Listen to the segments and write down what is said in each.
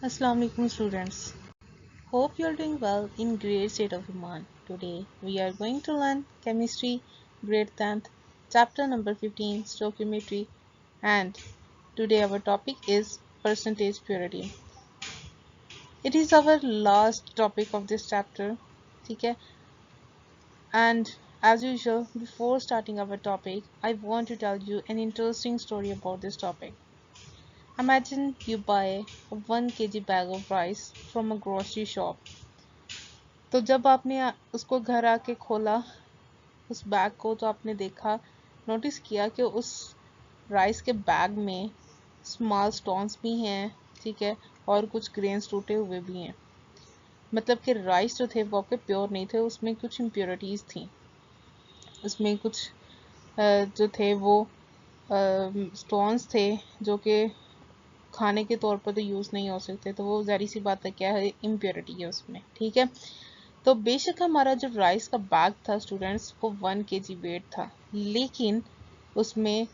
Assalamu alaikum students. Hope you are doing well in great state of mind. Today we are going to learn chemistry grade 10th chapter number 15 stoichiometry, and today our topic is percentage purity. It is our last topic of this chapter. Okay? And as usual, before starting our topic, I want to tell you an interesting story about this topic. Imagine you buy a 1 kg bag of rice from a grocery shop. तो जब आपने उसको घर आके खोला उस bag को, तो आपने देखा, नोटिस किया कि उस राइस के बैग में स्मॉल स्टोन्स भी हैं, ठीक है, और कुछ ग्रेन्स टूटे हुए भी हैं। मतलब कि राइस जो थे वो आपके प्योर नहीं थे, उसमें कुछ इम्प्योरिटीज़ थी, उसमें कुछ जो थे वो स्टोन्स थे जो कि खाने के तौर पर तो यूज़ नहीं हो सकते, तो वो ज़ाहिर सी बात है क्या है, इम्प्योरिटी है उसमें, ठीक है। तो बेशक हमारा जो राइस का बैग था स्टूडेंट्स, वो 1 kg वेट था, लेकिन उसमें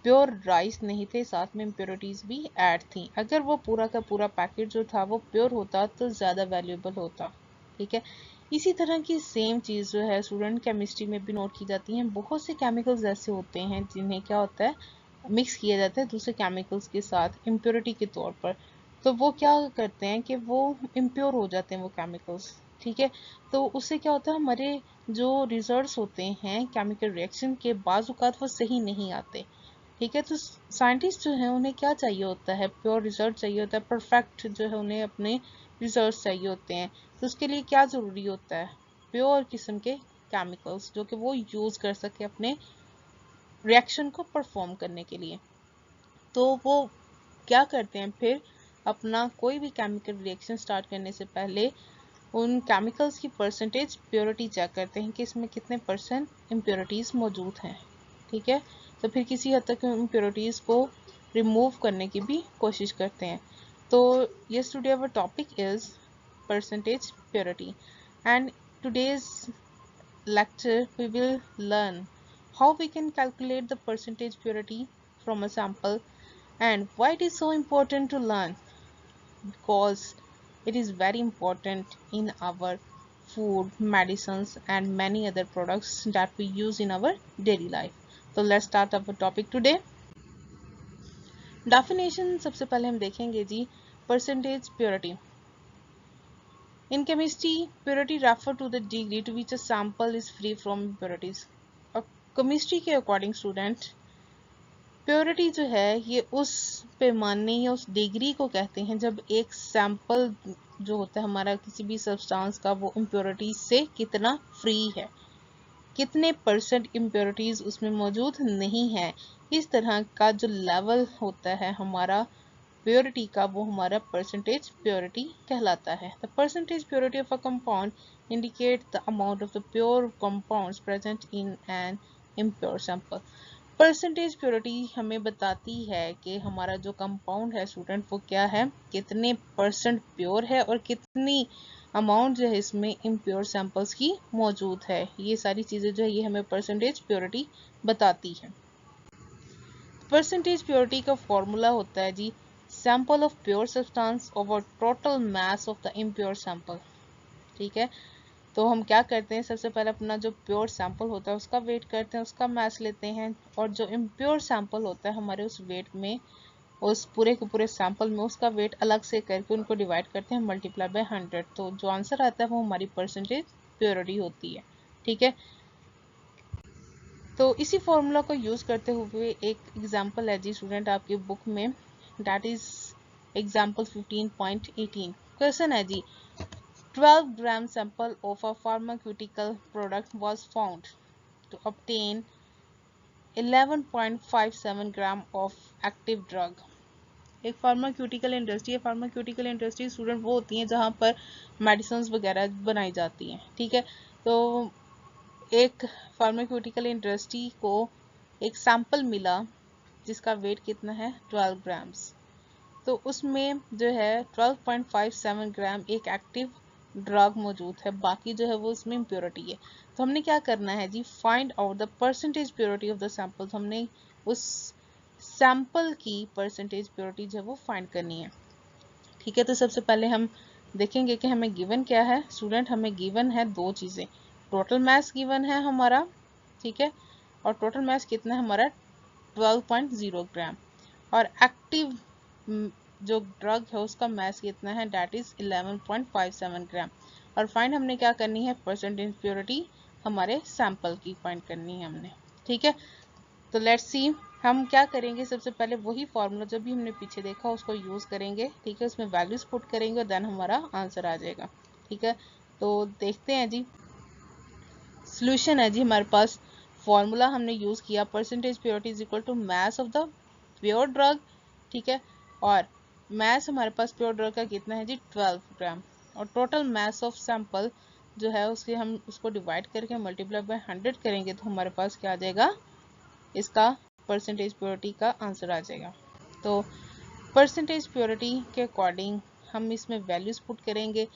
प्योर राइस नहीं थे, साथ में इम्प्योरिटीज़ भी ऐड थी। अगर वो पूरा का पूरा पैकेट जो था वो प्योर होता तो ज़्यादा वैल्यूएबल होता, ठीक है। इसी तरह की सेम चीज़ जो है स्टूडेंट केमिस्ट्री में भी नोट की जाती हैं। बहुत से केमिकल्स ऐसे होते हैं जिन्हें क्या होता है, मिक्स किया जाता है दूसरे केमिकल्स के साथ इम्प्योरिटी के तौर पर। तो वो क्या करते हैं कि वो इम्प्योर हो जाते हैं वो केमिकल्स, ठीक है। तो उससे क्या होता है, हमारे जो रिजल्ट्स होते हैं केमिकल रिएक्शन के बाज़ औक़ात वो सही नहीं आते, ठीक है। तो साइंटिस्ट जो है उन्हें क्या चाहिए होता है, प्योर रिजल्ट चाहिए होता है, परफेक्ट जो है उन्हें अपने रिजल्ट चाहिए होते हैं। तो उसके लिए क्या ज़रूरी होता है, प्योर किस्म के केमिकल्स जो कि वो यूज़ कर सके अपने रिएक्शन को परफॉर्म करने के लिए। तो वो क्या करते हैं, फिर अपना कोई भी केमिकल रिएक्शन स्टार्ट करने से पहले उन केमिकल्स की परसेंटेज प्योरिटी चेक करते हैं कि इसमें कितने % इम्प्योरिटीज़ मौजूद हैं, ठीक है। तो फिर किसी हद तक इम्प्योरिटीज़ को रिमूव करने की भी कोशिश करते हैं। तो yes, today our topic is percentage purity, and today's lecture we will learn how we can calculate the percentage purity from a sample, and why it is so important to learn, because it is very important in our food, medicines, and many other products that we use in our daily life. So let's start our topic today. Definition सबसे पहले हम देखेंगे जी, percentage purity. In chemistry, purity refer to the degree to which a sample is free from impurities. और chemistry के according student, purity जो है ये उस पैमाने या उस डिग्री को कहते हैं जब एक सैंपल जो होता है हमारा किसी भी सब्सटेंस का, वो इम्प्योरिटी से कितना फ्री है, कितने % इम्प्योरिटीज उसमें मौजूद नहीं है। इस तरह का जो लेवल होता है हमारा प्योरिटी का, वो हमारा परसेंटेज प्योरिटी कहलाता है। The percentage purity of a compound indicate the amount of the pure compounds present in an impure sample. Percentage purity हमें बताती है कि हमारा जो कंपाउंड है स्टूडेंट, वो क्या है, कितने % प्योर है और कितनी अमाउंट जो है इसमें इम्प्योर सैंपल्स की मौजूद है। ये सारी चीज़ें जो है ये हमें परसेंटेज प्योरिटी बताती है। परसेंटेज प्योरिटी का फॉर्मूला होता है जी, sample of pure substance over total mass of the impure sample, ठीक है। तो हम क्या करते हैं, सबसे पहले अपना जो प्योर सैंपल होता है उसका वेट करते हैं, उसका मास लेते हैं, और जो इम्प्योर सैंपल होता है हमारे उस वेट में, उस पूरे के पूरे सैंपल में उसका वेट अलग से करके उनको डिवाइड करते हैं मल्टीप्लाई बाय 100। तो जो आंसर आता है वो हमारी परसेंटेज प्योरिटी होती है, ठीक है। तो इसी फॉर्मूला को यूज़ करते हुए एक एग्जाम्पल है जी स्टूडेंट आपकी बुक में, डैट इज एग्जाम्पल 15.18। क्वेश्चन है जी, 12 gram sample of a pharmaceutical product was found to obtain 11.57 gram of active drug। एक फार्माक्यूटिकल इंडस्ट्री है, फार्माक्यूटिकल इंडस्ट्री स्टूडेंट वो होती हैं जहाँ पर मेडिसिन वगैरह बनाई जाती हैं, ठीक है। तो एक फार्माक्यूटिकल इंडस्ट्री को एक सैंपल मिला जिसका वेट कितना है, 12 ग्राम्स। तो उसमें जो है 12.57 ग्राम एक एक्टिव ड्रग मौजूद है, बाकी जो है वो उसमें इम्प्योरिटी है। तो हमने क्या करना है जी, find out the percentage purity of the sample. तो हमने उस सैंपल की परसेंटेज प्योरिटी जो है वो फाइंड करनी है, ठीक है। तो सबसे पहले हम देखेंगे कि हमें गिवन क्या है। स्टूडेंट हमें गिवन है दो चीज़ें, टोटल मास गिवन है हमारा, ठीक है, और टोटल मास कितना है हमारा 12.0 ग्राम, और एक्टिव जो ड्रग है उसका मास कितना है, डेट इज 11.57 ग्राम। और फाइंड हमने क्या करनी है, परसेंटेज प्योरिटी हमारे सैंपल की फाइंड करनी है हमने, ठीक है। तो लेट्स सी हम क्या करेंगे, सबसे पहले वही फॉर्मूला जो भी हमने पीछे देखा उसको यूज़ करेंगे, ठीक है, उसमें वैल्यूज पुट करेंगे और देन हमारा आंसर आ जाएगा, ठीक है। तो देखते हैं जी, सोल्यूशन है जी हमारे पास, फॉर्मूला हमने यूज़ किया, percentage purity is equal to mass of the pure drug, ठीक है, और मास हमारे पास प्योर ड्रग का कितना है जी 12 ग्राम, और टोटल मास ऑफ सैंपल जो है उसके हम उसको डिवाइड करके मल्टीप्लाई बाय 100 करेंगे तो हमारे पास क्या आ जाएगा, इसका परसेंटेज प्योरिटी का आंसर आ जाएगा। तो परसेंटेज प्योरिटी के अकॉर्डिंग हम इसमें वैल्यूज पुट करेंगे।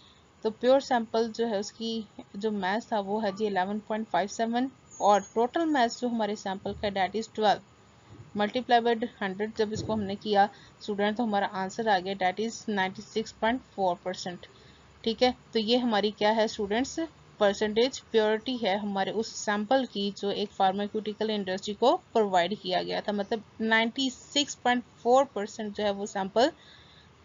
तो प्योर सैंपल जो है उसकी जो मास था वो है जी 11.57, और टोटल मास जो हमारे सैंपल का डेट इज 12 मल्टीप्लाई बाय 100, जब इसको हमने किया स्टूडेंट तो हमारा आंसर आ गया डेट इज 96.4%, ठीक है। तो ये हमारी क्या है स्टूडेंट्स, परसेंटेज प्योरिटी है हमारे उस सैंपल की जो एक फार्मास्यूटिकल इंडस्ट्री को प्रोवाइड किया गया था, मतलब 96.4% जो है वो सैंपल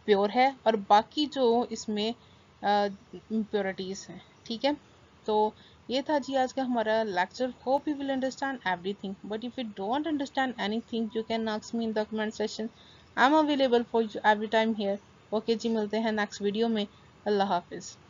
प्योर है और बाकी जो इसमें इम्प्योरिटीज हैं, ठीक है। तो ये था जी आज का हमारा lecture. Hope you will understand everything, but if you don't understand anything you can ask me in the comment section, I am available for you every time here. Okay जी, मिलते हैं नेक्स्ट वीडियो में। अल्लाह हाफिज़।